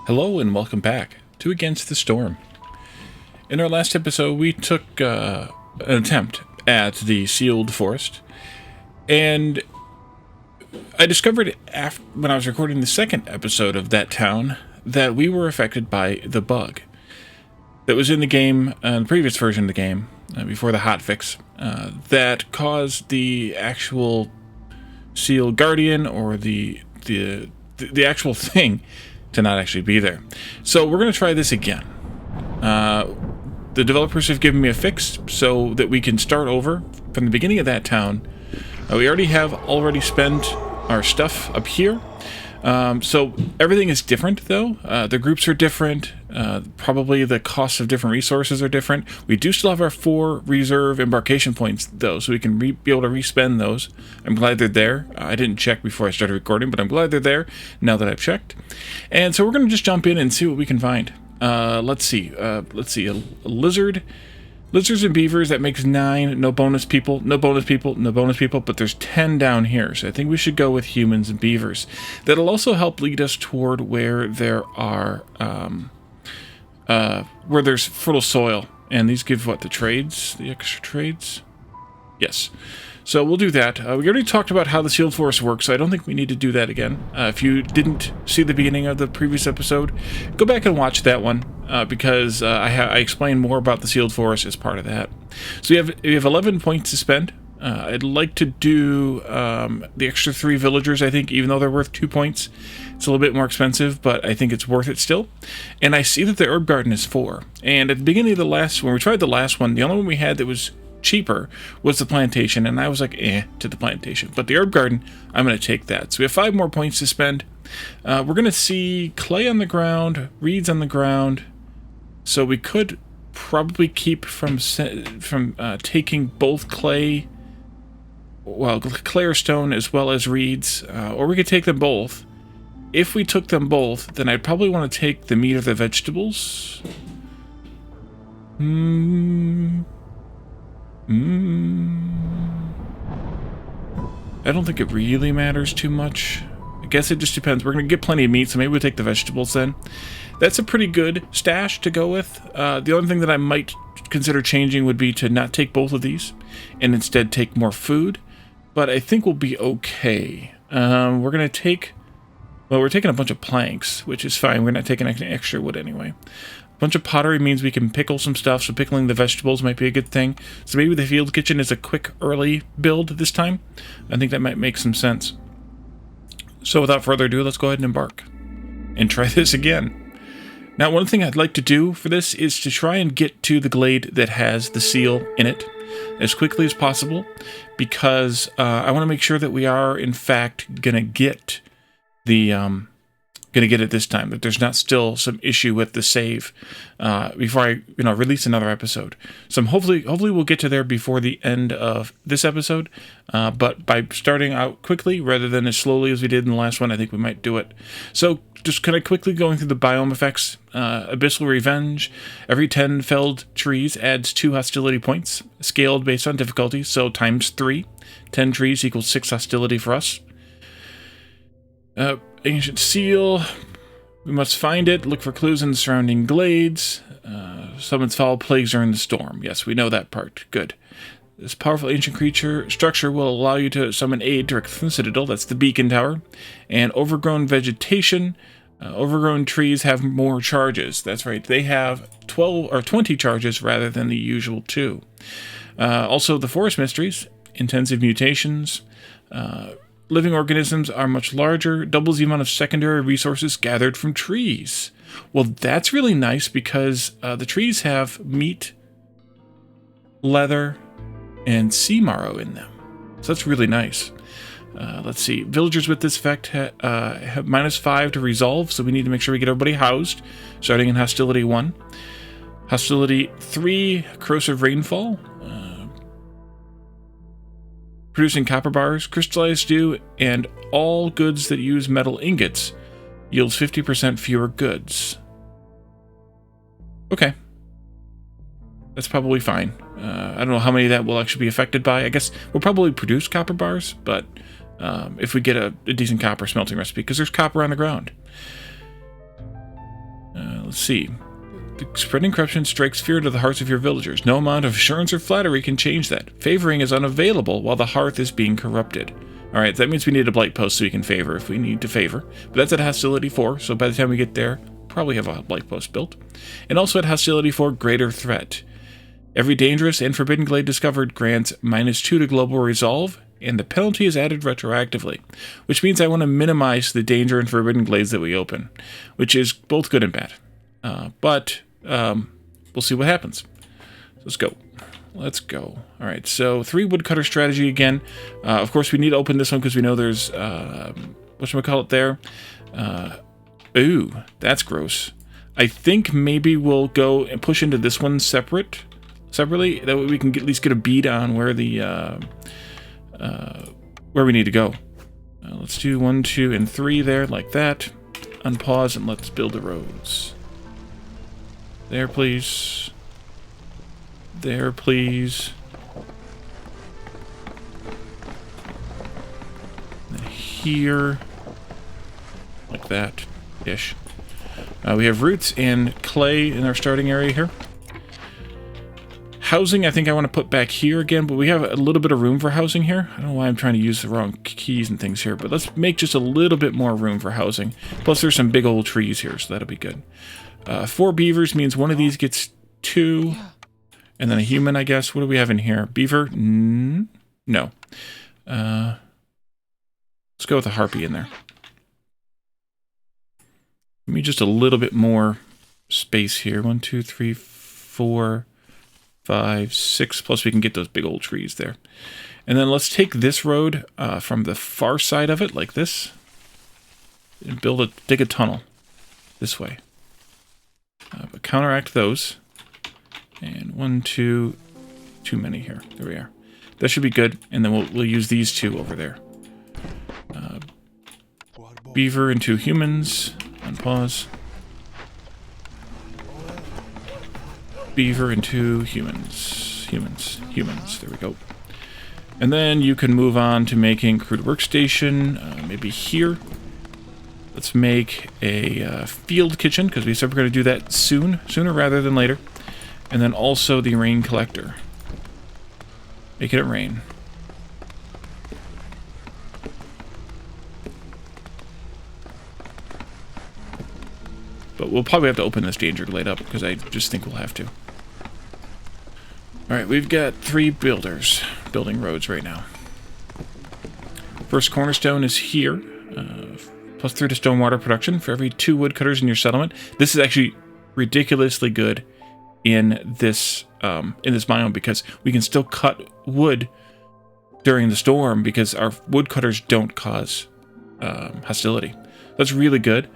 Hello and welcome back to Against the Storm. In our last episode, we took an attempt at the sealed forest, and I discovered when I was recording the second episode of that town that we were affected by the bug that was in the game, the previous version of the game, before the hotfix, that caused the actual sealed guardian, or the actual thing, to not actually be there. So we're going to try this again. The developers have given me a fix so that we can start over from the beginning of that town. We already spent our stuff up here. So everything is different, though. The groups are different. Probably the costs of different resources are different. We do still have our 4 reserve embarkation points, though, so we can be able to respend those. I'm glad they're there. I didn't check before I started recording, but I'm glad they're there now that I've checked. And so we're going to just jump in and see what we can find. Let's see. A lizard. Lizards and beavers, that makes 9. No bonus people, but there's 10 down here. So I think we should go with humans and beavers. That'll also help lead us toward where there are, where there's fertile soil. And these give what, the extra trades? Yes. So we'll do that. We already talked about how the sealed forest works, so I don't think we need to do that again. If you didn't see the beginning of the previous episode, go back and watch that one, because I explain more about the sealed forest as part of that. So we have 11 points to spend. I'd like to do the extra 3 villagers, I think, even though they're worth 2 points. It's a little bit more expensive, but I think it's worth it still. And I see that the herb garden is 4. And at the beginning of when we tried the last one, the only one we had that was cheaper was the plantation, and I was like, to the plantation. But the herb garden, I'm going to take that. So we have 5 more points to spend. We're going to see clay on the ground, reeds on the ground. So we could probably keep from taking both clay or stone as well as reeds, or we could take them both. If we took them both, then I'd probably want to take the meat or the vegetables. I don't think it really matters too much. I guess it just depends. We're going to get plenty of meat, so maybe we'll take the vegetables then. That's a pretty good stash to go with. The only thing that I might consider changing would be to not take both of these and instead take more food. But I think we'll be okay. We're taking a bunch of planks, which is fine. We're not taking any extra wood anyway. A bunch of pottery means we can pickle some stuff, so pickling the vegetables might be a good thing. So maybe the field kitchen is a quick, early build this time. I think that might make some sense. So without further ado, let's go ahead and embark and try this again. Now, one thing I'd like to do for this is to try and get to the glade that has the seal in it as quickly as possible, because I want to make sure that we are, in fact, going to get it this time, that there's not still some issue with the save before I release another episode. So hopefully we'll get to there before the end of this episode, but by starting out quickly rather than as slowly as we did in the last one, I think we might do it. So just kind of quickly going through the biome effects. Abyssal Revenge. Every 10 felled trees adds 2 hostility points, scaled based on difficulty, so times 3. 10 trees equals 6 hostility for us. Ancient seal. We must find it. Look for clues in the surrounding glades. Summons foul plagues during the storm. Yes, we know that part. Good. This powerful ancient creature structure will allow you to summon aid direct from the citadel. That's the beacon tower. And overgrown vegetation. Overgrown trees have more charges. That's right. They have 12 or 20 charges rather than the usual 2. Also, the forest mysteries. Intensive mutations. Living organisms are much larger, doubles the amount of secondary resources gathered from trees. Well, that's really nice because the trees have meat, leather, and sea marrow in them. So that's really nice. Let's see. Villagers with this effect have -5 to resolve, so we need to make sure we get everybody housed, starting in Hostility 1. Hostility 3, Corrosive Rainfall. Producing copper bars, crystallized dew, and all goods that use metal ingots yields 50% fewer goods. Okay. That's probably fine. I don't know how many that will actually be affected by. I guess we'll probably produce copper bars, but if we get a decent copper smelting recipe, because there's copper on the ground. Let's see. The spreading corruption strikes fear into the hearts of your villagers. No amount of assurance or flattery can change that. Favoring is unavailable while the hearth is being corrupted. Alright, that means we need a blight post so we can favor if we need to favor. But that's at hostility 4, so by the time we get there, probably have a blight post built. And also at hostility 4, greater threat. Every dangerous and forbidden glade discovered grants -2 to global resolve, and the penalty is added retroactively. Which means I want to minimize the danger and forbidden glades that we open, which is both good and bad. But we'll see what happens. So let's go. Let's go. All right, so 3 woodcutter strategy again. Of course, we need to open this one because we know there's, whatchamacallit there? Ooh, that's gross. I think maybe we'll go and push into this one separately. That way we can at least get a bead on where the, where we need to go. Let's do 1, 2, and 3 there, like that. Unpause and let's build the roads. There, please. There, please. And here. Like that. Ish. We have roots and clay in our starting area here. Housing, I think I want to put back here again, but we have a little bit of room for housing here. I don't know why I'm trying to use the wrong keys and things here, but let's make just a little bit more room for housing. Plus, there's some big old trees here, so that'll be good. 4 beavers means one of these gets 2, and then a human, I guess. What do we have in here? Beaver? No. Let's go with a harpy in there. Give me just a little bit more space here. 1, 2, 3, 4, 5, 6. Plus, we can get those big old trees there. And then let's take this road from the far side of it, like this, and dig a tunnel this way. But counteract those. And 1, 2, too many here. There we are. That should be good. And then we'll use these 2 over there. Beaver into humans. Unpause. Beaver into humans. Humans. There we go. And then you can move on to making crude workstation. Maybe here. Let's make a field kitchen, because we said we're going to do that sooner rather than later. And then also the rain collector. Making it rain. But we'll probably have to open this danger glade up, because I just think we'll have to. Alright, we've got 3 builders building roads right now. First cornerstone is here. +3 to stone water production for every 2 woodcutters in your settlement. This is actually ridiculously good in this biome, because we can still cut wood during the storm because our woodcutters don't cause hostility. That's really good.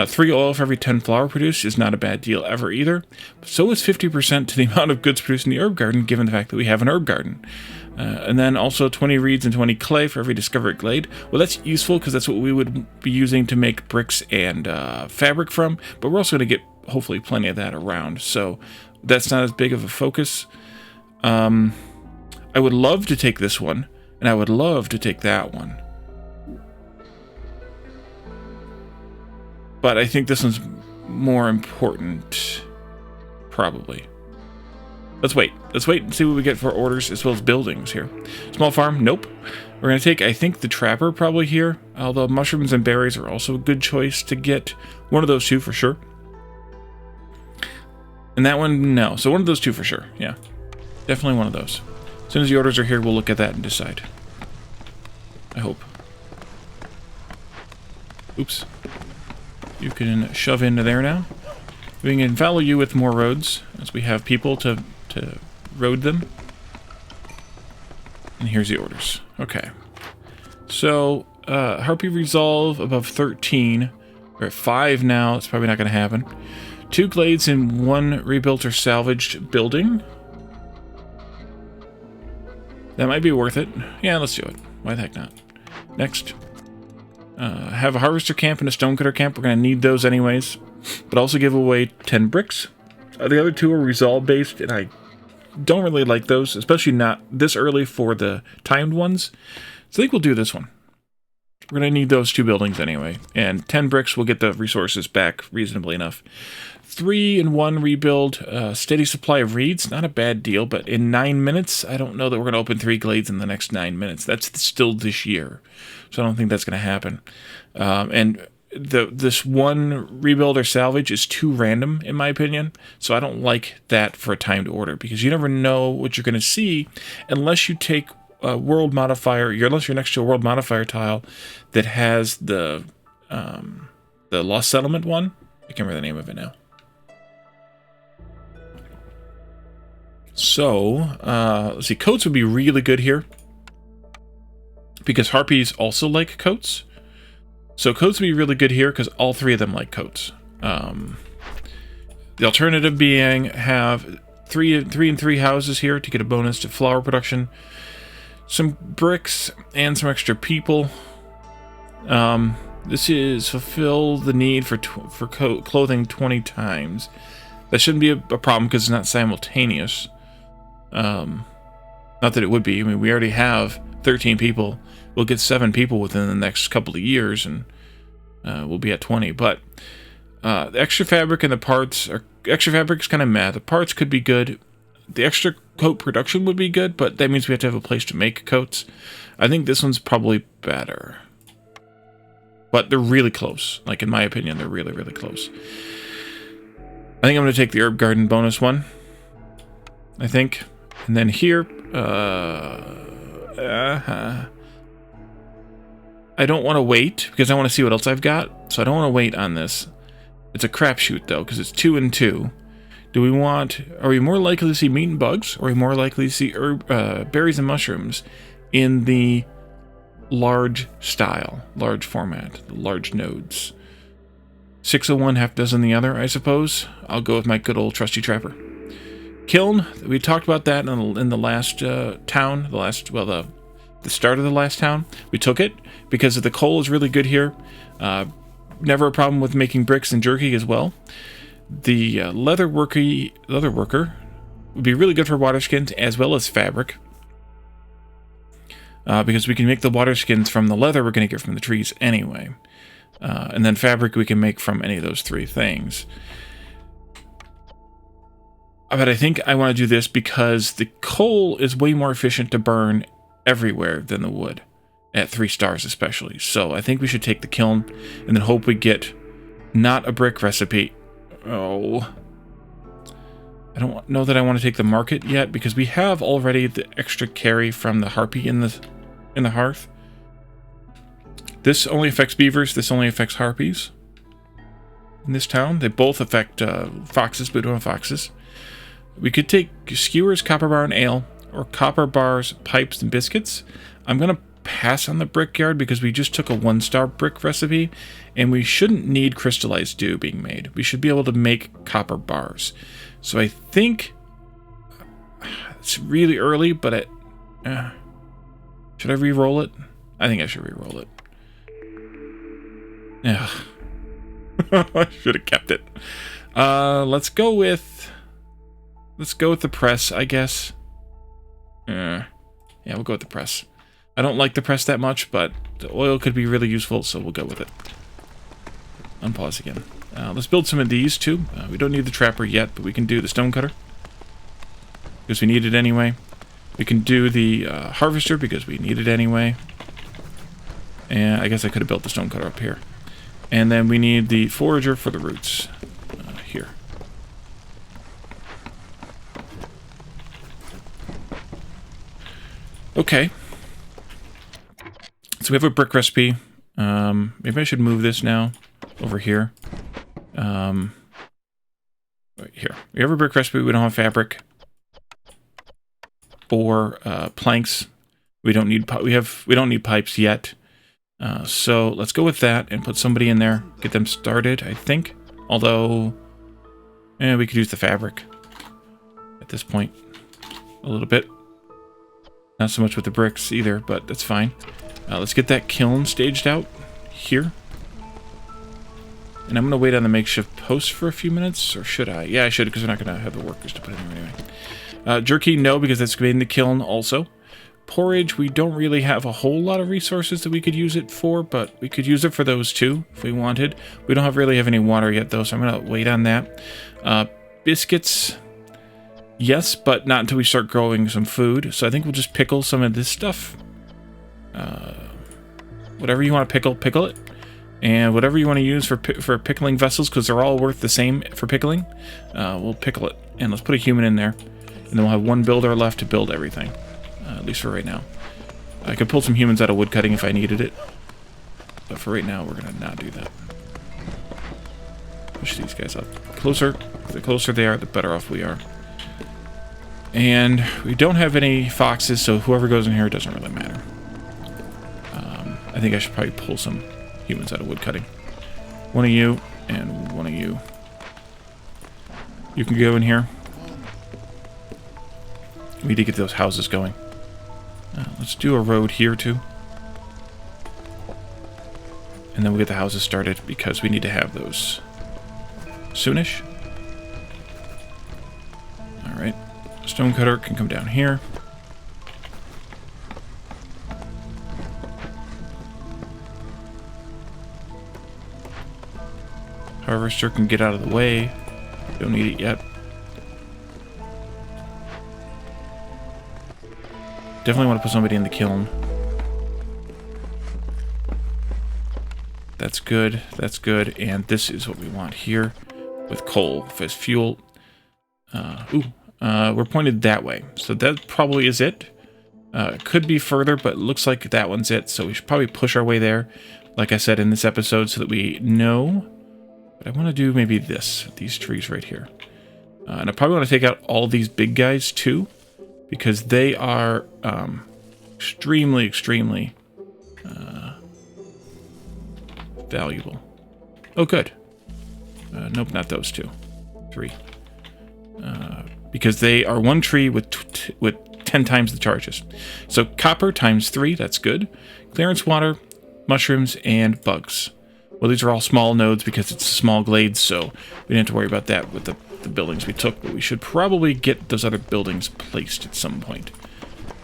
3 oil for every 10 flour produced is not a bad deal ever either. So is 50% to the amount of goods produced in the herb garden, given the fact that we have an herb garden. And then also 20 reeds and 20 clay for every discovered glade. Well, that's useful because that's what we would be using to make bricks and fabric from. But we're also going to get, hopefully, plenty of that around. So that's not as big of a focus. I would love to take this one, and I would love to take that one. But I think this one's more important, probably. Let's wait. Let's wait and see what we get for orders as well as buildings here. Small farm, nope. We're going to take, I think, the trapper probably here. Although mushrooms and berries are also a good choice to get. One of those 2 for sure. And that one, no. So one of those 2 for sure, yeah. Definitely one of those. As soon as the orders are here, we'll look at that and decide. I hope. Oops. You can shove into there now. We can follow you with more roads, as we have people to road them. And here's the orders. Okay. So, Harpy Resolve above 13. We're at 5 now. It's probably not going to happen. 2 glades and 1 rebuilt or salvaged building. That might be worth it. Yeah, let's do it. Why the heck not? Next. Have a harvester camp and a stonecutter camp. We're going to need those anyways. But also give away 10 bricks. The other 2 are resolve based, and I don't really like those, especially not this early for the timed ones. So I think we'll do this one. We're going to need those 2 buildings anyway. And 10 bricks will get the resources back reasonably enough. 3-in-1 rebuild, steady supply of reeds, not a bad deal, but in 9 minutes, I don't know that we're going to open 3 glades in the next 9 minutes. That's still this year, so I don't think that's going to happen. And this 1 rebuild or salvage is too random, in my opinion, so I don't like that for a timed order, because you never know what you're going to see unless you take a world modifier, unless you're next to a world modifier tile that has the Lost Settlement one. I can't remember the name of it now. So, let's see, coats would be really good here, because harpies also like coats. So coats would be really good here, because all 3 of them like coats. The alternative being have 3-in-3 houses here to get a bonus to flower production, some bricks, and some extra people. This is fulfill the need for clothing 20 times. That shouldn't be a problem, because it's not simultaneous. Not that it would be. I mean, we already have 13 people. We'll get 7 people within the next couple of years, and we'll be at 20. But the extra fabric and the parts are... Extra fabric is kind of meh. The parts could be good. The extra coat production would be good, but that means we have to have a place to make coats. I think this one's probably better. But they're really close. Like, in my opinion, they're really, really close. I think I'm going to take the herb garden bonus one. I think. And then here, I don't want to wait, because I want to see what else I've got. So I don't want to wait on this. It's a crapshoot, though, because it's 2-in-2. Do we want... Are we more likely to see meat and bugs? Or are we more likely to see berries and mushrooms in the large style, large format, large nodes? 601, half dozen the other, I suppose. I'll go with my good old trusty trapper. Kiln, we talked about that in the last town, the start of the last town. We took it because the coal is really good here. Never a problem with making bricks and jerky as well. The leather worker would be really good for water skins as well as fabric. Because we can make the water skins from the leather we're going to get from the trees anyway. And then fabric we can make from any of those 3 things. But I think I want to do this because the coal is way more efficient to burn everywhere than the wood. At 3 stars especially. So I think we should take the kiln and then hope we get not a brick recipe. Oh. I don't know that I want to take the market yet because we have already the extra carry from the harpy in the hearth. This only affects beavers. This only affects harpies. In this town, they both affect foxes, but we don't have foxes. We could take skewers, copper bar, and ale, or copper bars, pipes, and biscuits. I'm going to pass on the brickyard because we just took a 1-star brick recipe, and we shouldn't need crystallized dew being made. We should be able to make copper bars. So I think it's really early, but should I re-roll it? I think I should re-roll it. Yeah. I should have kept it. Let's go with the press, I guess. Yeah, we'll go with the press. I don't like the press that much, but the oil could be really useful, so we'll go with it. Unpause again. Let's build some of these, too. We don't need the trapper yet, but we can do the stonecutter, because we need it anyway. We can do the harvester, because we need it anyway. And I guess I could have built the stonecutter up here. And then we need the forager for the roots. Here. Okay. So we have a brick recipe. Maybe I should move this now over here. Right here. We have a brick recipe. We don't have fabric or planks. We don't need pipes yet. So let's go with that and put somebody in there. Get them started, I think. Although, we could use the fabric at this point a little bit. Not so much with the bricks either, but that's fine. Let's get that kiln staged out here. And I'm going to wait on the makeshift post for a few minutes, or should I? Yeah, I should, because we're not going to have the workers to put in there anyway. Jerky, no, because that's made in the kiln also. Porridge, we don't really have a whole lot of resources that we could use it for, but we could use it for those too, if we wanted. We don't really have any water yet, though, so I'm going to wait on that. Biscuits, yes, but not until we start growing some food. So I think we'll just pickle some of this stuff. Whatever you want to pickle, pickle it. And whatever you want to use for pickling vessels, because they're all worth the same for pickling, we'll pickle it. And let's put a human in there. And then we'll have one builder left to build everything. At least for right now. I could pull some humans out of woodcutting if I needed it. But for right now, we're going to not do that. Push these guys up closer. The closer they are, the better off we are. And we don't have any foxes, so whoever goes in here doesn't really matter. I think I should probably pull some humans out of woodcutting. One of you, and one of you. You can go in here. We need to get those houses going. Let's do a road here, too. And then we'll get the houses started, because we need to have those soonish. Alright. Stonecutter can come down here. Harvester can get out of the way. Don't need it yet. Definitely want to put somebody in the kiln. That's good. That's good. And this is what we want here with coal as fuel. We're pointed that way. So that probably is it. Could be further, but it looks like that one's it. So we should probably push our way there, like I said in this episode, so that we know. But I want to do maybe these trees right here. And I probably want to take out all these big guys too, because they are extremely valuable. Oh, good. Nope, not those two. 3. Because they are one tree with 10 times the charges. So copper times 3, that's good. Clearance water, mushrooms, and bugs. Well, these are all small nodes because it's small glades, so we didn't have to worry about that with the buildings we took, but we should probably get those other buildings placed at some point.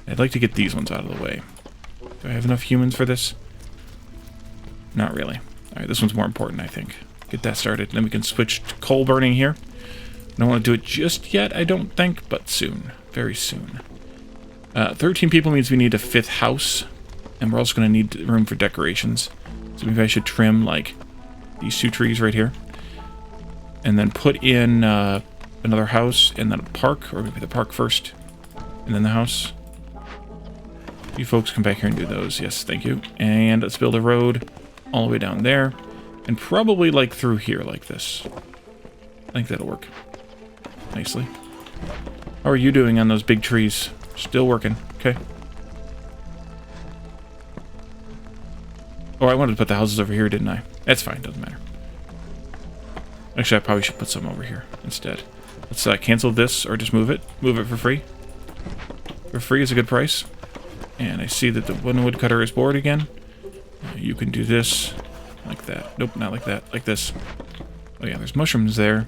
I'd like to get these ones out of the way. Do I have enough humans for this? Not really. Alright, this one's more important, I think. Get that started, then we can switch to coal burning here. I don't want to do it just yet, I don't think, but soon. Very soon. 13 people means we need a 5th house, and we're also going to need room for decorations. So maybe I should trim, like, these 2 trees right here. And then put in another house, and then a park, or maybe the park first, and then the house. You folks come back here and do those. Yes, thank you. And let's build a road all the way down there, and probably, like, through here, like this. I think that'll work nicely. How are you doing on those big trees? Still working. Okay. Oh, I wanted to put the houses over here, didn't I? That's fine, doesn't matter. Actually, I probably should put some over here instead. Let's cancel this, or just move it. Move it for free. For free is a good price. And I see that the one woodcutter is bored again. You can do this like that. Nope, not like that. Like this. Oh yeah, there's mushrooms there.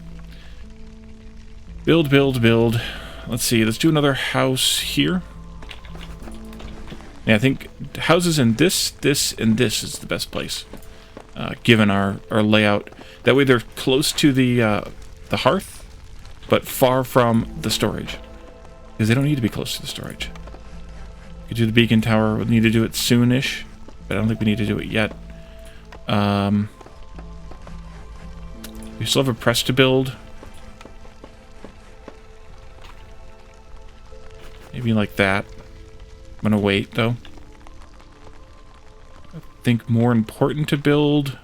Build, build, build. Let's see, let's do another house here. Yeah, I think houses in this, and this is the best place, given our layout. That way they're close to the hearth, but far from the storage. Because they don't need to be close to the storage. We could do the beacon tower. We'll need to do it soonish, but I don't think we need to do it yet. We still have a press to build. Maybe like that. I'm gonna wait, though. I think more important to build.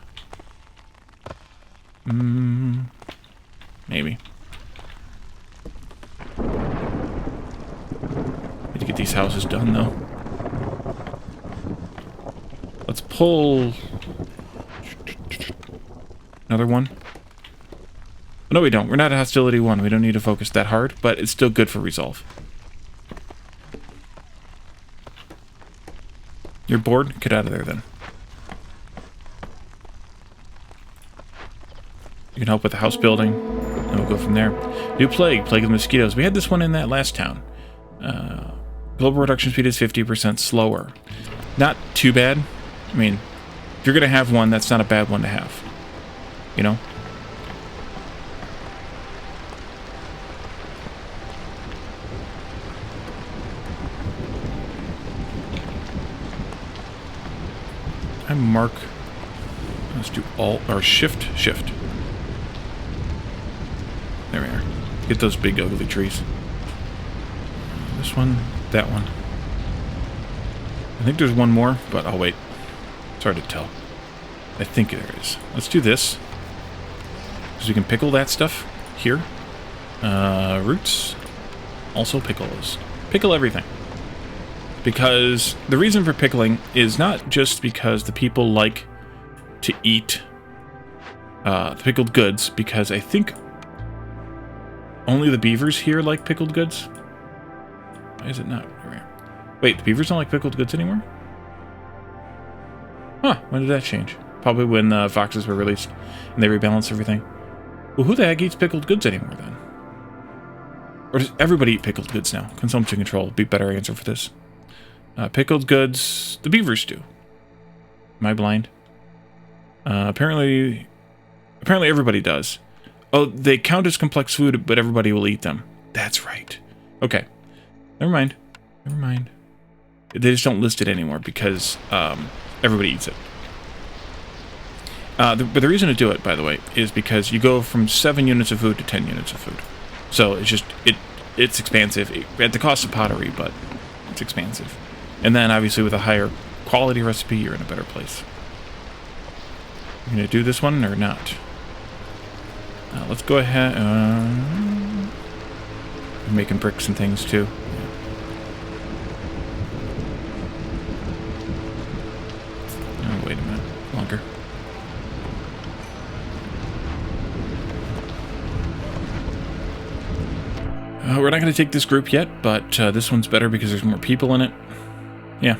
Maybe. Need to get these houses done, though. Let's pull another one. No, we don't. We're not at hostility 1. We don't need to focus that hard, but it's still good for resolve. You're bored? Get out of there, then. You can help with the house building, and we'll go from there. New plague, plague of mosquitoes. We had this one in that last town. Global production speed is 50% slower. Not too bad. I mean, if you're going to have one, that's not a bad one to have. You know? I mark... Let's do Alt or Shift. There we are. Get those big ugly trees. This one, that one. I think there's one more, but I'll wait. It's hard to tell. I think there is. Let's do this. Because we can pickle that stuff here. Roots. Also pickle those. Pickle everything. Because the reason for pickling is not just because the people like to eat the pickled goods, because I think only the beavers here like pickled goods. Why is it not? Wait, the beavers don't like pickled goods anymore? Huh, when did that change? Probably when foxes were released and they rebalanced everything. Well, who the heck eats pickled goods anymore then? Or does everybody eat pickled goods now? Consumption control would be a better answer for this. Pickled goods, the beavers do. Am I blind? Apparently everybody does. Oh, they count as complex food, but everybody will eat them. That's right. Okay. Never mind. They just don't list it anymore because everybody eats it. But the reason to do it, by the way, is because you go from 7 units of food to 10 units of food. So it's just, it's expansive. At the cost of pottery, but it's expansive. And then, obviously, with a higher quality recipe, you're in a better place. You gonna do this one or not? Let's go ahead. I'm making bricks and things too. Yeah. Oh, wait a minute. Longer. We're not going to take this group yet, but this one's better because there's more people in it. Yeah.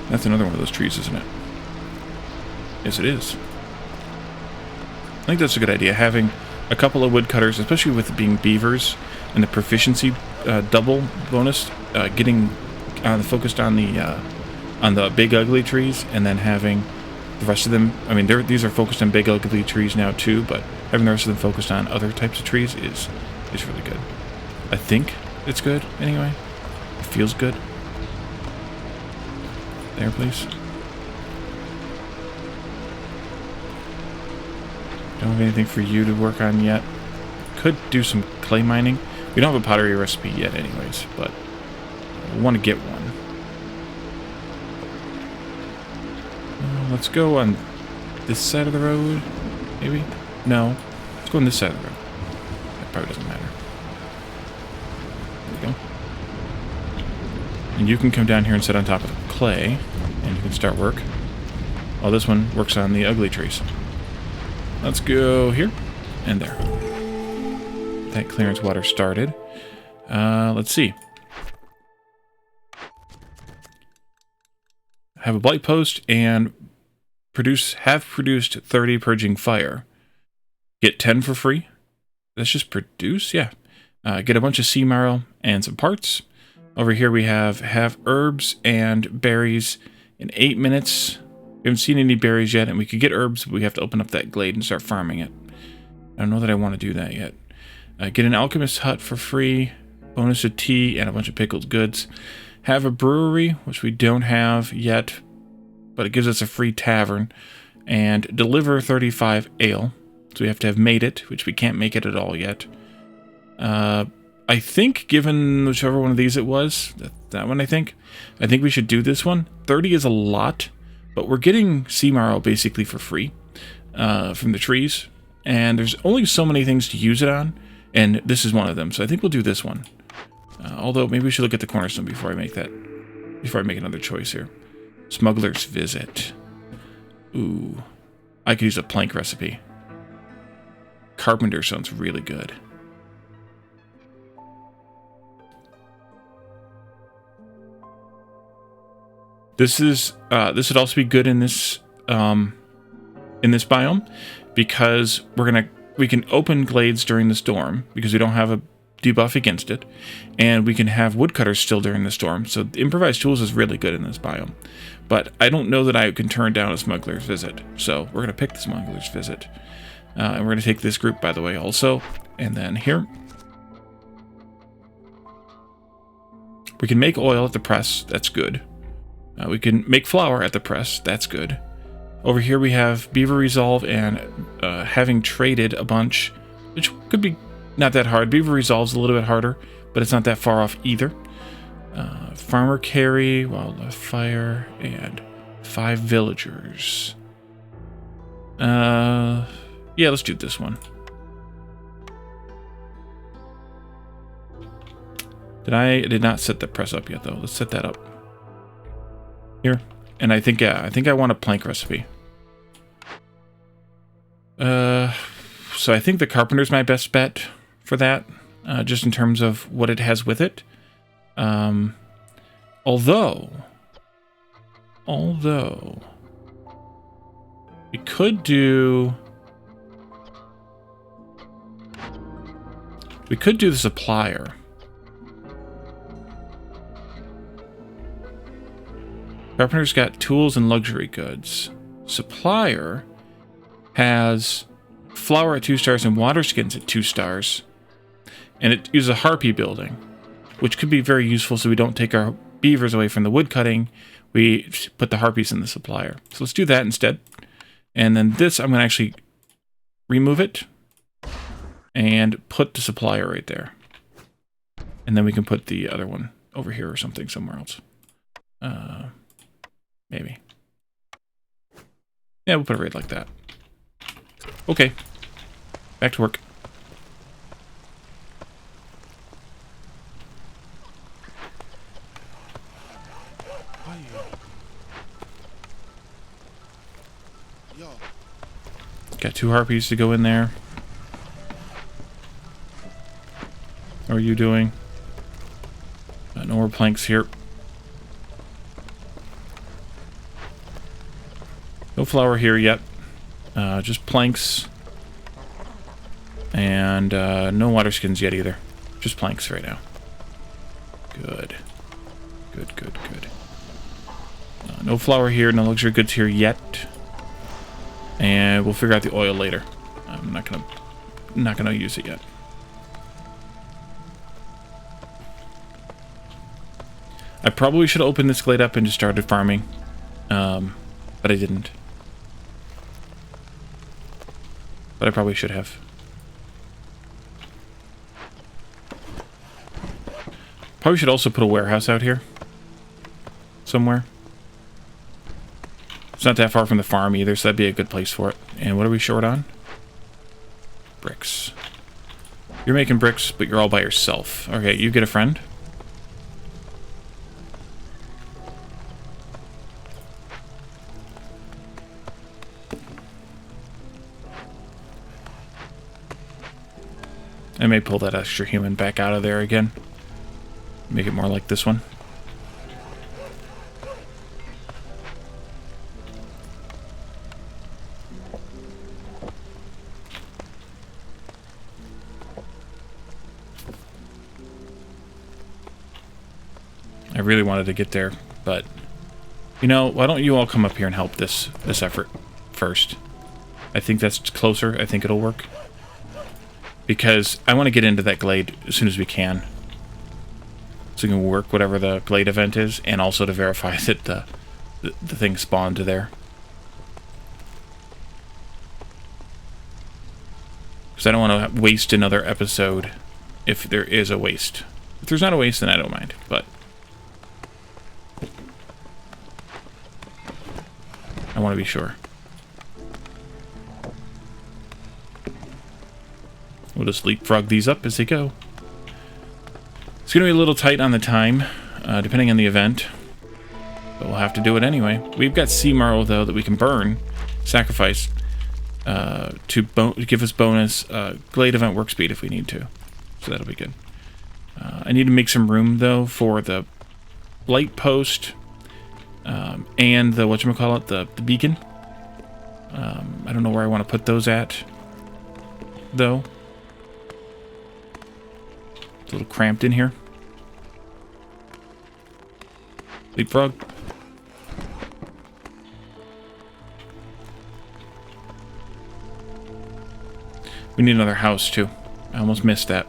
That's another one of those trees, isn't it? Yes, it is. I think that's a good idea, having a couple of woodcutters, especially with it being beavers and the proficiency double bonus, getting focused on the big ugly trees, and then having the rest of them. I mean, these are focused on big ugly trees now too, but having the rest of them focused on other types of trees is really good. I think it's good anyway. It feels good. There, please. Don't have anything for you to work on yet. Could do some clay mining. We don't have a pottery recipe yet anyways, but we want to get one. Let's go on this side of the road, maybe? No. Let's go on this side of the road. That probably doesn't matter. There we go. And you can come down here and sit on top of the clay, and you can start work. While this one works on the ugly trees. Let's go here and there. That clearance water started. Let's see. Have a blight post and have produced 30 purging fire. Get 10 for free. Let's just produce, yeah. Get a bunch of sea marrow and some parts. Over here we have herbs and berries in 8 minutes. We haven't seen any berries yet, and we could get herbs, but we have to open up that glade and start farming it. I don't know that I want to do that yet. Get an alchemist hut for free. Bonus of tea and a bunch of pickled goods. Have a brewery, which we don't have yet, but it gives us a free tavern. And deliver 35 ale. So we have to have made it, which we can't make it at all yet. I think, given whichever one of these it was, that one I think we should do this one. 30 is a lot, but we're getting sea marrow basically for free from the trees. And there's only so many things to use it on, and this is one of them. So I think we'll do this one. Although, maybe we should look at the cornerstone before I make another choice here. Smuggler's Visit. Ooh. I could use a plank recipe. Carpenter sounds really good. This would also be good in this in this biome because we can open glades during the storm because we don't have a debuff against it, and we can have woodcutters still during the storm. So improvised tools is really good in this biome. But I don't know that I can turn down a smuggler's visit, so we're going to pick the smuggler's visit. And we're going to take this group, by the way, also. And then here. We can make oil at the press. That's good. We can make flour at the press. That's good. Over here we have Beaver Resolve and having traded a bunch, which could be not that hard. Beaver Resolve's a little bit harder, but it's not that far off either. Farmer Carry, Wildlife Fire, and 5 villagers. Yeah, let's do this one. I did not set the press up yet, though. Let's set that up. Here. And I think I want a plank recipe. So I think the carpenter's my best bet for that, just in terms of what it has with it. Although we could do the supplier. Carpenter's got tools and luxury goods. Supplier has flour at 2 stars and water skins at 2 stars. And it uses a harpy building, which could be very useful so we don't take our beavers away from the wood cutting. We put the harpies in the supplier. So let's do that instead. And then this, I'm going to actually remove it and put the supplier right there. And then we can put the other one over here or something somewhere else. Maybe. Yeah, we'll put it right like that. Okay. Back to work. Got 2 harpies to go in there. How are you doing? No more planks here. No flour here yet. Just planks. And no water skins yet either. Just planks right now. Good. Good, good, good. No flour here, no luxury goods here yet. And we'll figure out the oil later. I'm not gonna use it yet. I probably should have opened this glade up and just started farming. But I didn't. But I probably should have. Probably should also put a warehouse out here. Somewhere. It's not that far from the farm either, so that'd be a good place for it. And what are we short on? Bricks. You're making bricks, but you're all by yourself. Okay, you get a friend. I may pull that extra human back out of there again. Make it more like this one. I really wanted to get there, but you know, why don't you all come up here and help this effort first? I think that's closer. I think it'll work. Because I want to get into that glade as soon as we can. So we can work whatever the glade event is, and also to verify that the thing spawned there. Because I don't want to waste another episode if there is a waste. If there's not a waste, then I don't mind, but I want to be sure. We'll just leapfrog these up as they go. It's going to be a little tight on the time, depending on the event. But we'll have to do it anyway. We've got sea marrow, though, that we can burn, sacrifice, to give us bonus glade event work speed if we need to. So that'll be good. I need to make some room, though, for the light post and the, whatchamacallit, the beacon. I don't know where I want to put those at, though. It's a little cramped in here. Leapfrog. We need another house, too. I almost missed that.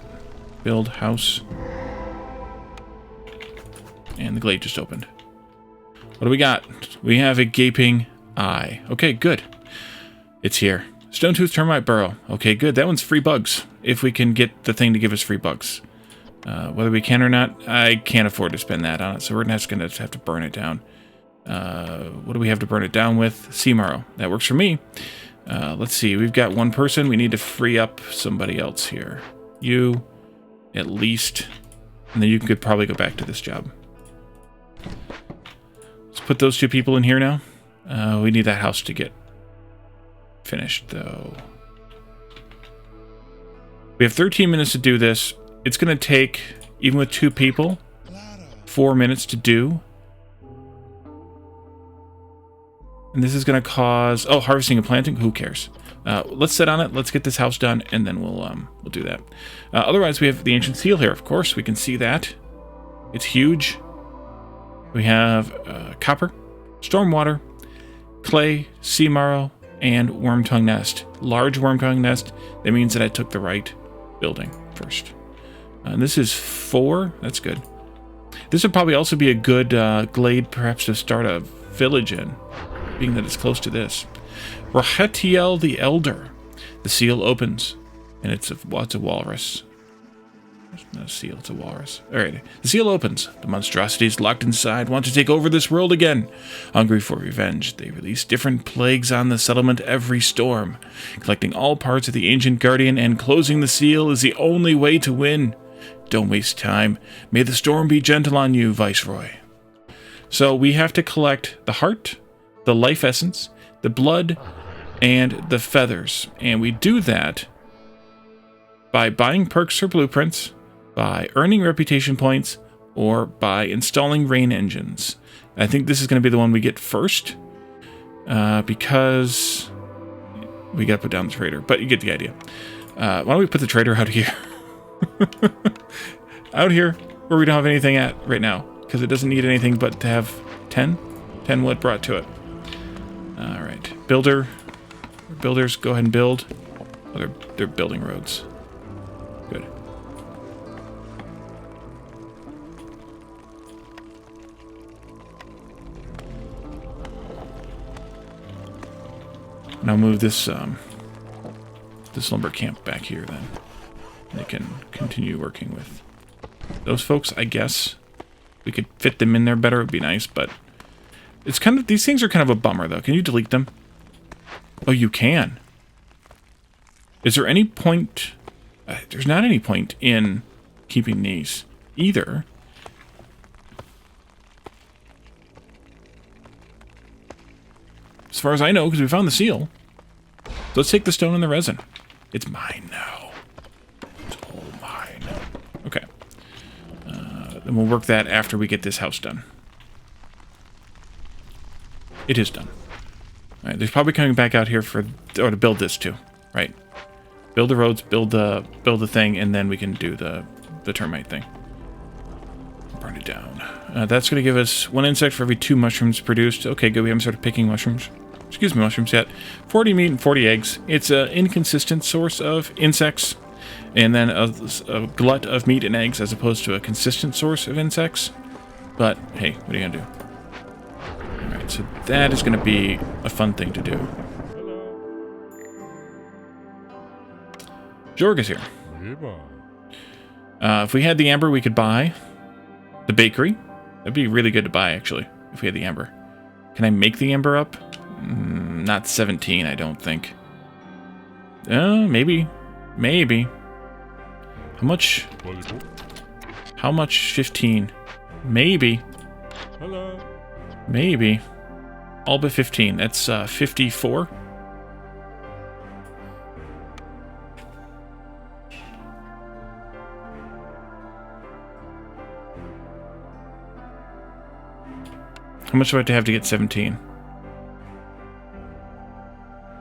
Build house. And the glade just opened. What do we got? We have a gaping eye. Okay, good. It's here. Stone-tooth termite burrow. Okay, good. That one's free bugs. If we can get the thing to give us free bugs. Whether we can or not, I can't afford to spend that on it, so we're just going to have to burn it down. What do we have to burn it down with? Sea marrow. That works for me. Let's see. We've got one person. We need to free up somebody else here. You, at least. And then you could probably go back to this job. Let's put those two people in here now. We need that house to get finished, though. We have 13 minutes to do this. It's going to take, even with two people, 4 minutes to do. And this is going to cause... Oh, harvesting and planting? Who cares? Let's sit on it. Let's get this house done, and then we'll do that. Otherwise, we have the ancient seal here, of course. We can see that. It's huge. We have copper, stormwater, clay, sea marrow, and worm-tongue nest. Large worm-tongue nest. That means that I took the right building first. And this is 4. That's good. This would probably also be a good glade, perhaps, to start a village in, being that it's close to this. Rahetiel the Elder. The seal opens, and it's a walrus. It's not a seal, it's a walrus. Alright, the seal opens. The monstrosities locked inside want to take over this world again. Hungry for revenge, they release different plagues on the settlement every storm. Collecting all parts of the ancient guardian and closing the seal is the only way to win. Don't waste time. May the storm be gentle on you, Viceroy. So we have to collect the heart, the life essence, the blood, and the feathers. And we do that by buying perks or blueprints, by earning reputation points, or by installing rain engines. I think this is going to be the one we get first, because we got to put down the trader, but you get the idea. Why don't we put the trader out here? Out here, where we don't have anything at right now, because it doesn't need anything but to have 10 wood brought to it. Alright, builders, go ahead and build. Oh, they're building roads. Good. Now move this this lumber camp back here then. They can continue working with those folks, I guess. We could fit them in there better, it would be nice, but it's kind of, these things are kind of a bummer though. Can you delete them? Oh, you can. Is there any point? There's not any point in keeping these either. As far as I know, because we found the seal. So let's take the stone and the resin. It's mine now. It's all mine. Okay. Then we'll work that after we get this house done. It is done. All right, there's probably coming back out here for, or to build this too, right? Build the roads, build the thing, and then we can do the termite thing. Burn it down. That's going to give us 1 insect for every 2 mushrooms produced. Okay, good. We haven't started picking mushrooms. Excuse me, mushrooms yet. 40 meat and 40 eggs. It's an inconsistent source of insects, and then a glut of meat and eggs as opposed to a consistent source of insects. But hey, what are you gonna do? All right, so that is going to be a fun thing to do. Jorg is here. If we had the amber, we could buy the bakery. That'd be really good to buy, actually, if we had the amber. Can I make the amber up? Not 17, I don't think. Maybe. Maybe. How much? How much? 15. Maybe. Hello. Maybe. All but 15. That's 54. How much do I have to get 17?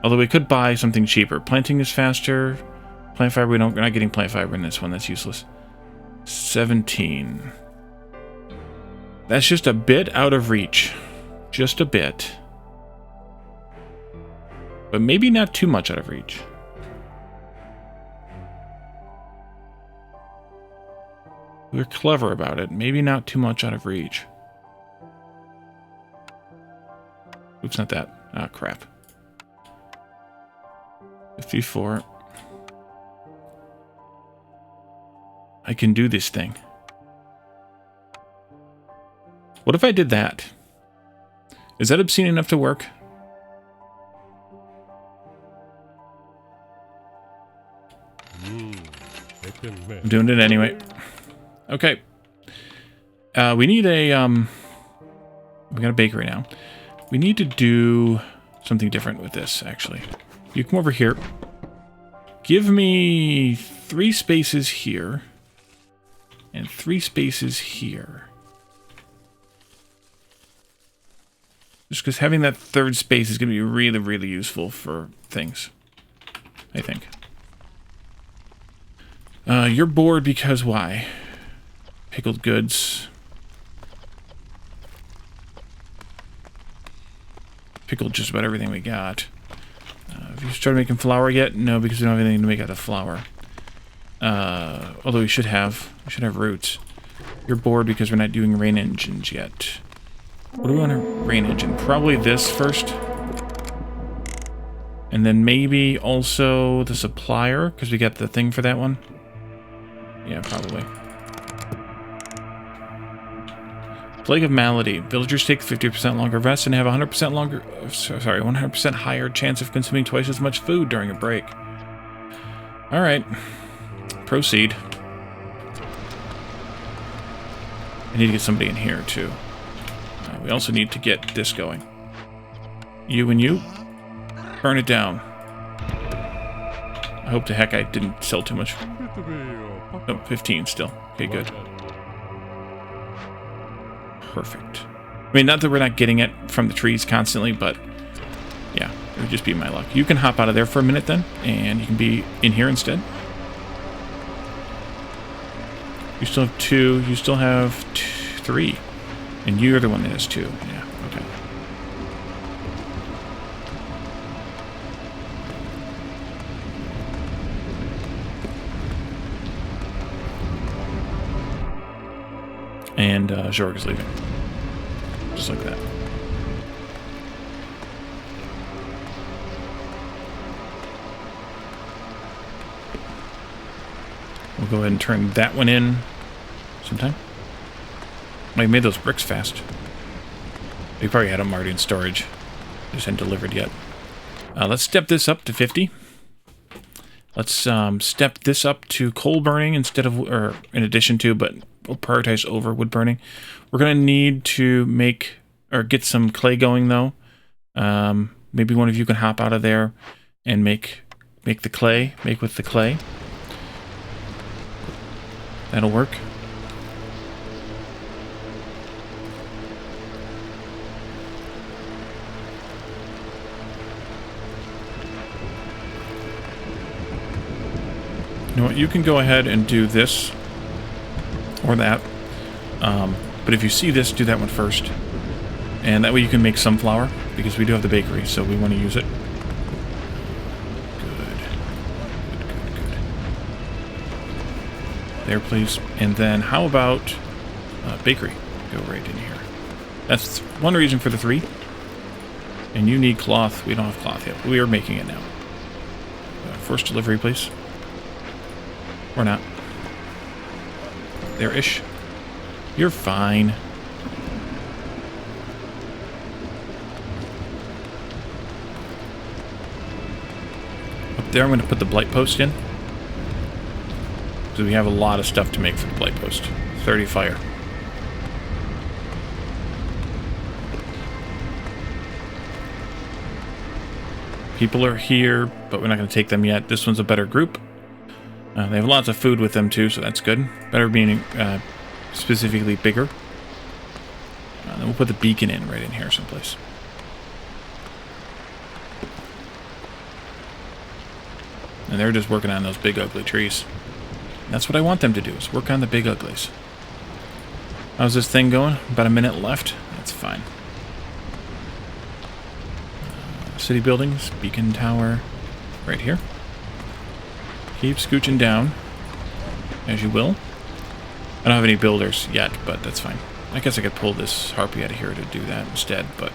Although we could buy something cheaper. Planting is faster. Plant fiber, we're not getting plant fiber in this one. That's useless. 17. That's just a bit out of reach. Just a bit. But maybe not too much out of reach. We're clever about it. Maybe not too much out of reach. Oops, not that. Ah, crap. 54. I can do this thing. What if I did that? Is that obscene enough to work? I'm doing it anyway. Okay. We need a, we got a bakery now. We need to do something different with this, actually. You come over here. Give me 3 spaces here. And 3 spaces here. Just because having that 3rd space is going to be really, really useful for things. I think. You're bored because why? Pickled goods. Pickled just about everything we got. Have you started making flour yet? No, because we don't have anything to make out of flour. Although we should have. We should have roots. You're bored because we're not doing rain engines yet. What do we want a rain engine? Probably this first. And then maybe also the supplier, because we got the thing for that one. Yeah, probably. Plague of Malady. Villagers take 50% longer rest and have 100% longer... Sorry, 100% higher chance of consuming twice as much food during a break. Alright. Proceed. I need to get somebody in here, too. We also need to get this going. You and you. Burn it down. I hope to heck I didn't sell too much. Oh, 15 still. Okay, good. Perfect. I mean, not that we're not getting it from the trees constantly, but yeah, it would just be my luck. You can hop out of there for a minute then, and you can be in here instead. You still have 2. You still have 3. And you're the one that has 2. Yeah, okay. And Jorg is leaving. Just like that. We'll go ahead and turn that one in sometime. I made those bricks fast. We probably had them already in storage. Just hadn't delivered yet. Let's step this up to 50. Let's step this up to coal burning instead of, or in addition to, but we'll prioritize over wood burning. We're gonna need to make or get some clay going though. Maybe one of you can hop out of there and make the clay. Make with the clay. That'll work. You know what, you can go ahead and do this or that. But if you see this, do that one first. And that way you can make some flour, because we do have the bakery, so we want to use it. Good. Good. There, please. And then how about bakery? Go right in here. That's one reason for the 3. And you need cloth. We don't have cloth yet. We are making it now. First delivery, please. Or not. There-ish. You're fine. Up there, I'm going to put the blight post in. Because we have a lot of stuff to make for the blight post. 30 fire. People are here, but we're not going to take them yet. This one's a better group. They have lots of food with them too, so that's good. Better being specifically bigger. Then we'll put the beacon in right in here someplace. And they're just working on those big ugly trees. And that's what I want them to do, is work on the big uglies. How's this thing going? About a minute left. That's fine. City buildings, beacon tower, right here. Keep scooching down, as you will. I don't have any builders yet, but that's fine. I guess I could pull this harpy out of here to do that instead, but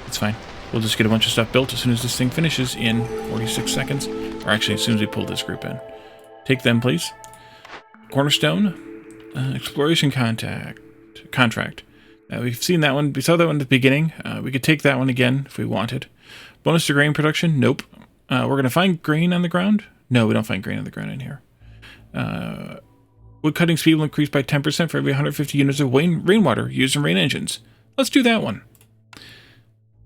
it's fine. We'll just get a bunch of stuff built as soon as this thing finishes in 46 seconds. Or actually, as soon as we pull this group in. Take them, please. Cornerstone. Exploration contract. We've seen that one. We saw that one at the beginning. We could take that one again if we wanted. Bonus to grain production? Nope. We're going to find grain on the ground? No, we don't find grain on the ground in here. Wood cutting speed will increase by 10% for every 150 units of rainwater used in rain engines. Let's do that one.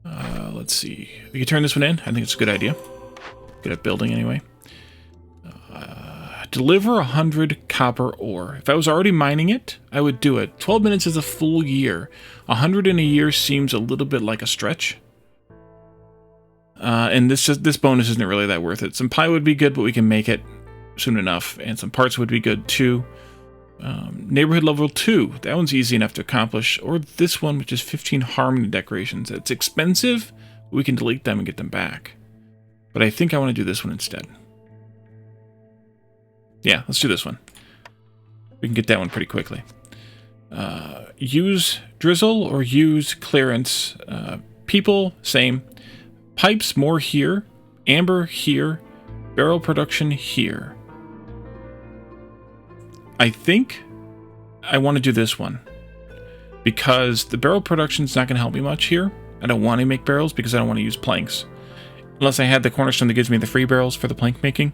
Let's see. We can turn this one in. I think it's a good idea. Good at building anyway. Deliver 100 copper ore. If I was already mining it, I would do it. 12 minutes is a full year. 100 in a year seems a little bit like a stretch. And this bonus isn't really that worth it. Some pie would be good, but we can make it soon enough. And some parts would be good too. Neighborhood level 2. That one's easy enough to accomplish. Or this one, which is 15 harmony decorations. It's expensive, but we can delete them and get them back. But I think I want to do this one instead. Yeah, let's do this one. We can get that one pretty quickly. Use drizzle or use clearance. People, same. Pipes, more here. Amber, here. Barrel production, here. I think I want to do this one. Because the barrel production is not going to help me much here. I don't want to make barrels because I don't want to use planks. Unless I had the cornerstone that gives me the free barrels for the plank making.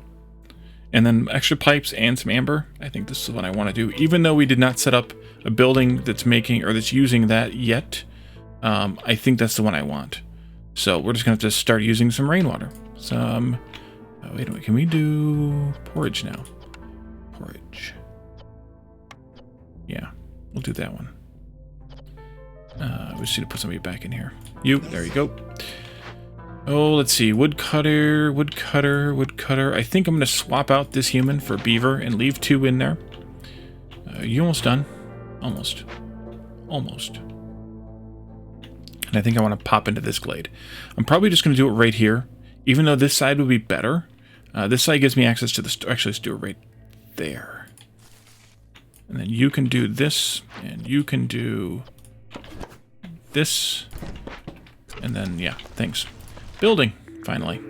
And then extra pipes and some amber. I think this is what I want to do. Even though we did not set up a building that's making or that's using that yet, I think that's the one I want. So we're just going to have to start using some rainwater. Some... Oh, wait a minute. Can we do porridge now? Porridge. Yeah, we'll do that one. We just need to put somebody back in here. You, there you go. Oh, let's see. Woodcutter, woodcutter, woodcutter. I think I'm going to swap out this human for beaver and leave 2 in there. You almost done? Almost. Almost. And I think I want to pop into this glade. I'm probably just going to do it right here. Even though this side would be better. This side gives me access to the... Actually, let's do it right there. And then you can do this. And you can do this. And then, yeah, thanks. Building, finally.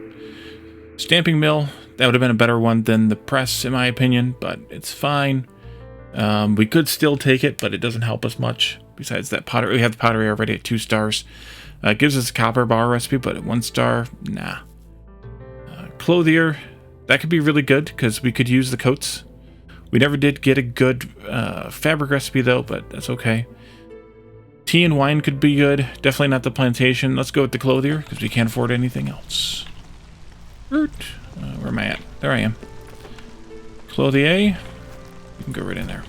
Stamping mill. That would have been a better one than the press, in my opinion. But it's fine. We could still take it, but it doesn't help us much. Besides that pottery, we have the pottery already at 2 stars. It gives us a copper bar recipe, but at 1 star, nah. Clothier, that could be really good because we could use the coats. We never did get a good fabric recipe though, but that's okay. Tea and wine could be good. Definitely not the plantation. Let's go with the clothier because we can't afford anything else. Where am I at? There I am. Clothier. You can go right in there.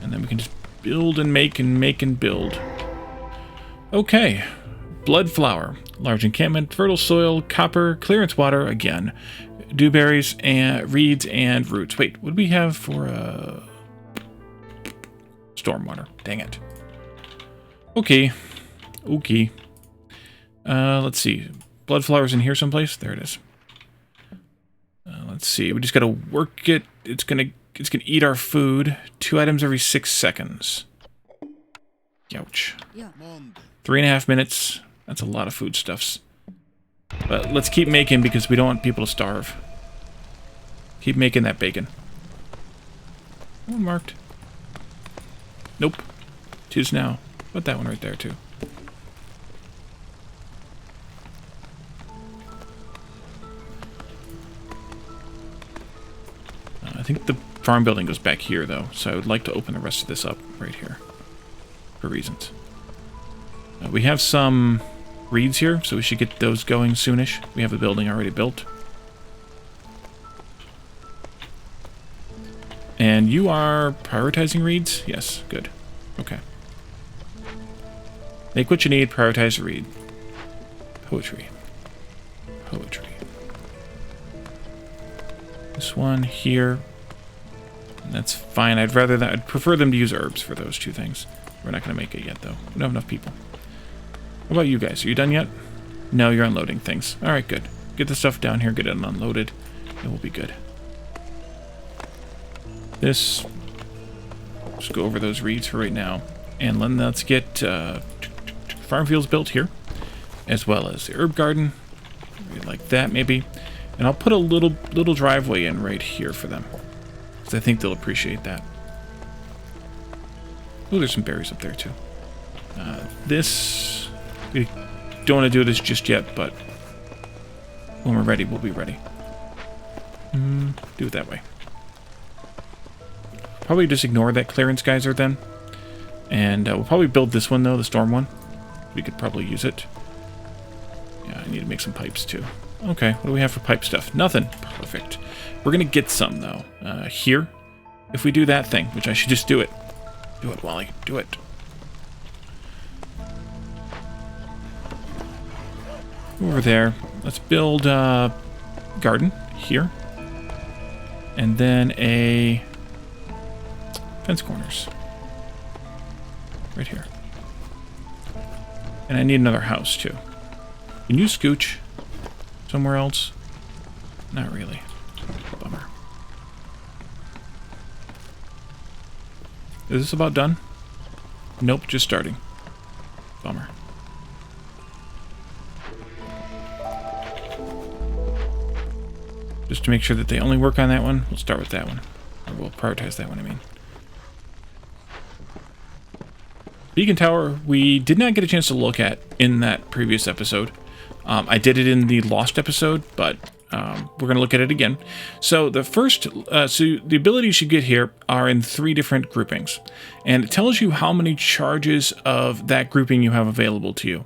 And then we can just build and make and build. Okay. Blood flower. Large encampment. Fertile soil. Copper. Clearance water. Again. Dewberries and reeds and roots. Wait, what do we have for stormwater? Dang it. Okay. Okay. Let's see. Blood flowers in here someplace? There it is. Let's see. We just gotta work it. It's gonna eat our food. 2 items every 6 seconds. Ouch. 3.5 minutes. That's a lot of foodstuffs. But let's keep making because we don't want people to starve. Keep making that bacon. Oh, marked. Nope. Choose now. Put that one right there, too. I think the farm building goes back here, though, so I would like to open the rest of this up right here. For reasons. We have some reeds here, so we should get those going soonish. We have a building already built. And you are prioritizing reeds? Yes, good. Okay. Make what you need, prioritize the reed. Poetry. Poetry. This one here. That's fine. I'd prefer them to use herbs for those two things. We're not going to make it yet, though. We don't have enough people. What about you guys? Are you done yet? No, you're unloading things. Alright, good. Get the stuff down here, get it unloaded. It will be good. This... Just go over those reeds for right now. And then let's get farm fields built here. As well as the herb garden. Like that, maybe. And I'll put a little driveway in right here for them. Because I think they'll appreciate that. Oh, there's some berries up there, too. This... We don't want to do this just yet, but... When we're ready, we'll be ready. Do it that way. Probably just ignore that clearance geyser then. And we'll probably build this one, though, the storm one. We could probably use it. Yeah, I need to make some pipes, too. Okay, what do we have for pipe stuff? Nothing. Perfect. We're going to get some, though. Here. If we do that thing, which I should just do it. Do it, Wally. Do it. Over there. Let's build a garden here. And then a fence corners. Right here. And I need another house, too. Can you scooch somewhere else? Not really. Bummer. Is this about done? Nope, just starting. Bummer. Just to make sure that they only work on that one, we'll start with that one. Or we'll prioritize that one, I mean. Beacon Tower, we did not get a chance to look at in that previous episode. I did it in the Lost episode, but we're going to look at it again. So the first, so the abilities you get here are in 3 different groupings. And it tells you how many charges of that grouping you have available to you.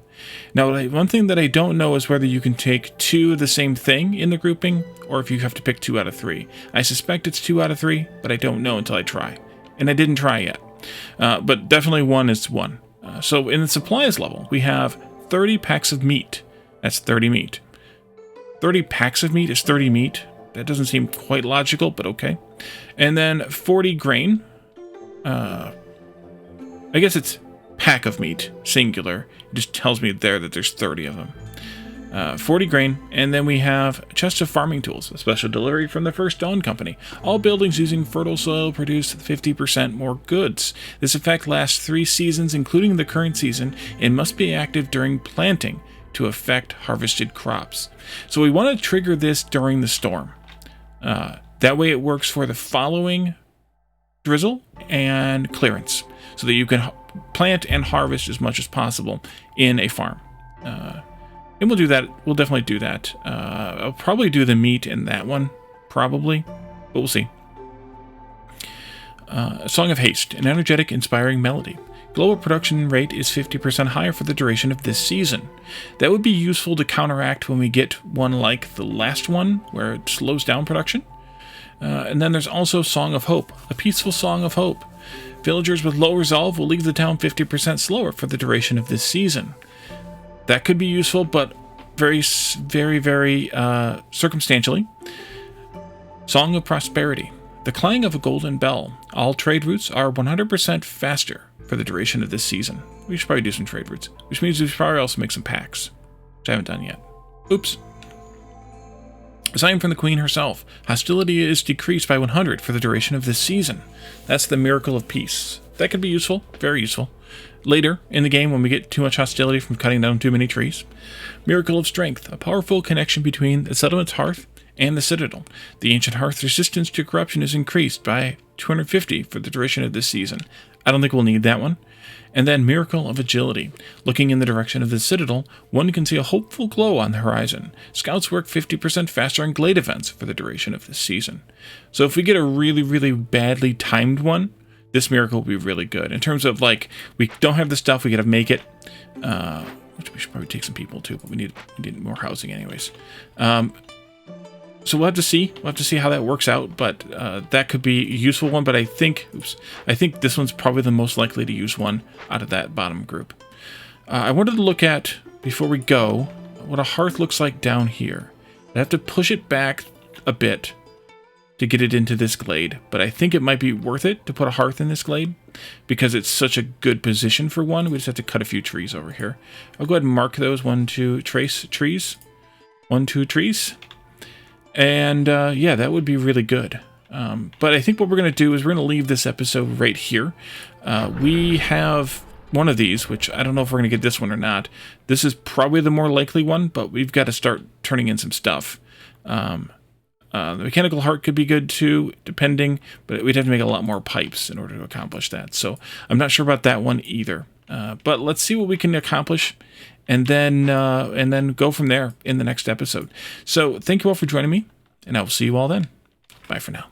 Now, one thing that I don't know is whether you can take 2 of the same thing in the grouping, or if you have to pick 2 out of 3. I suspect it's 2 out of 3, but I don't know until I try. And I didn't try yet. But definitely 1 is 1. So in the supplies level, we have 30 packs of meat. That's 30 meat. 30 packs of meat is 30 meat. That doesn't seem quite logical, but okay. And then 40 grain. I guess it's pack of meat, singular. It just tells me there that there's 30 of them. 40 grain, and then we have a chest of farming tools, a special delivery from the First Dawn Company. All buildings using fertile soil produce 50% more goods. This effect lasts 3 seasons, including the current season, and must be active during planting to affect harvested crops. So we want to trigger this during the storm. That way it works for the following drizzle and clearance, so that you can plant and harvest as much as possible in a farm. And we'll do that. We'll definitely do that. I'll probably do the meat in that one, probably, but we'll see. A Song of Haste, an energetic, inspiring melody. Global production rate is 50% higher for the duration of this season. That would be useful to counteract when we get one like the last one, where it slows down production. And then there's also Song of Hope, a peaceful song of hope. Villagers with low resolve will leave the town 50% slower for the duration of this season. That could be useful, but very circumstantially. Song of Prosperity. The clang of a golden bell. All trade routes are 100% faster for the duration of this season. We should probably do some trade routes, which means we should probably also make some packs, which I haven't done yet. Oops. A sign from the Queen herself. Hostility is decreased by 100 for the duration of this season. That's the Miracle of Peace. That could be useful, very useful. Later in the game, when we get too much hostility from cutting down too many trees. Miracle of Strength, a powerful connection between the settlement's hearth and the citadel. The ancient hearth's resistance to corruption is increased by 250 for the duration of this season. I don't think we'll need that one. And then Miracle of Agility. Looking in the direction of the citadel, one can see a hopeful glow on the horizon. Scouts work 50% faster on glade events for the duration of this season. So if we get a really, really badly timed one, this miracle will be really good. In terms of, like, we don't have the stuff, we gotta make it. Which we should probably take some people too, but we need more housing anyways. So we'll have to see. We'll have to see how that works out, but that could be a useful one. But I think this one's probably the most likely to use one out of that bottom group. I wanted to look at, before we go, what a hearth looks like down here. I have to push it back a bit to get it into this glade, but I think it might be worth it to put a hearth in this glade because it's such a good position for one. We just have to cut a few trees over here. I'll go ahead and mark those. 1, 2, trace trees. 1, 2 trees. And yeah, that would be really good. But I think what we're going to do is we're going to leave this episode right here. We have one of these, which I don't know if we're going to get this one or not. This is probably the more likely one, but we've got to start turning in some stuff. The mechanical heart could be good too, depending, but we'd have to make a lot more pipes in order to accomplish that. So I'm not sure about that one either. But let's see what we can accomplish, and then go from there in the next episode. So thank you all for joining me, and I will see you all then. Bye for now.